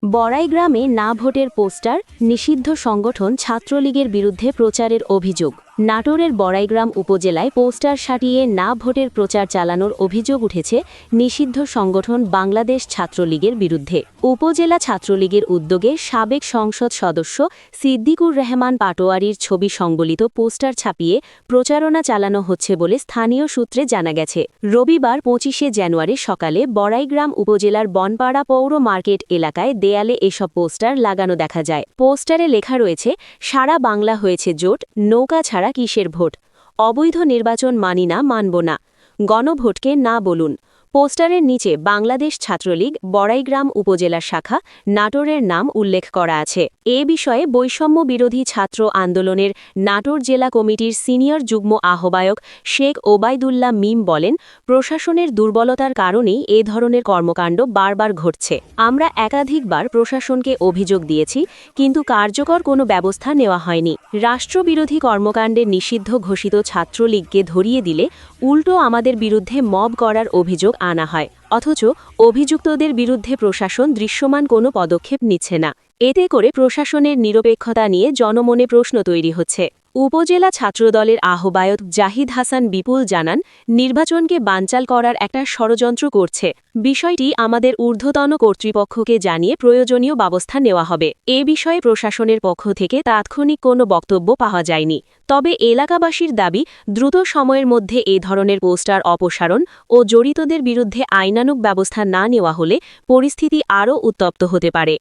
বড়াই গ্রামে না ভোটের পোস্টার, নিষিদ্ধ সংগঠন ছাত্রলীগের বিরুদ্ধে প্রচারের অভিযোগ। নাটোরের বড়াইগ্রাম উপজেলায় পোস্টার সাটিয়ে না ভোটের প্রচার চালানোর অভিযোগ উঠেছে নিষিদ্ধ সংগঠন বাংলাদেশ ছাত্রলীগের বিরুদ্ধে। উপজেলা ছাত্রলীগের উদ্যোগে সাবেক সংসদ সদস্য সিদ্দিকুর রহমান পাটোয়ারির ছবি সংবলিত পোস্টার ছাপিয়ে প্রচারণা চালানো হচ্ছে বলে স্থানীয় সূত্রে জানা গেছে। রবিবার ২৫শে জানুয়ারি সকালে বড়াইগ্রাম উপজেলার বনপাড়া পৌর মার্কেট এলাকায় দেয়ালে এসব পোস্টার লাগানো দেখা যায়। পোস্টারে লেখা রয়েছে, সারা বাংলা হয়েছে জোট, নৌকা ছাড়া কিসের ভোট, অবৈধ নির্বাচন মানি না, মানব না, গণভোটকে না বলুন। পোস্টারের নিচে বাংলাদেশ ছাত্রলীগ বড়াইগ্রাম উপজেলা শাখা নাটোরের নাম উল্লেখ করা আছে। এ বিষয়ে বৈষম্য বিরোধী ছাত্র আন্দোলনের নাটোর জেলা কমিটির সিনিয়র যুগ্ম আহ্বায়ক শেখ ওবায়দুল্লাহ মিম বলেন, প্রশাসনের দুর্বলতার কারণেই এ ধরনের কর্মকাণ্ড বারবার ঘটছে। আমরা একাধিকবার প্রশাসনকে অভিযোগ দিয়েছি, কিন্তু কার্যকর কোনো ব্যবস্থা নেওয়া হয়নি। রাষ্ট্রবিরোধী কর্মকাণ্ডে নিষিদ্ধ ঘোষিত ছাত্রলীগকে ধরিয়ে দিলে উল্টো আমাদের বিরুদ্ধে মব করার অভিযোগ আনা হয়, অথচ অভিযুক্তদের বিরুদ্ধে প্রশাসন দৃশ্যমান কোনো পদক্ষেপ নিচ্ছে না। এতে করে প্রশাসনের নিরপেক্ষতা নিয়ে জনমনে প্রশ্ন তৈরি হচ্ছে। উপজেলা ছাত্রদলের আহ্বায়ক জাহিদ হাসান বিপুল জানান, নির্বাচনকে বানচাল করার একটা ষড়যন্ত্র করছে। বিষয়টি আমাদের ঊর্ধ্বতন কর্তৃপক্ষকে জানিয়ে প্রয়োজনীয় ব্যবস্থা নেওয়া হবে। এ বিষয়ে প্রশাসনের পক্ষ থেকে তাৎক্ষণিক কোনো বক্তব্য পাওয়া যায়নি। তবে এলাকাবাসীর দাবি, দ্রুত সময়ের মধ্যে এ ধরনের পোস্টার অপসারণ ও জড়িতদের বিরুদ্ধে আইনানুগ ব্যবস্থা না নেওয়া হলে পরিস্থিতি আরও উত্তপ্ত হতে পারে।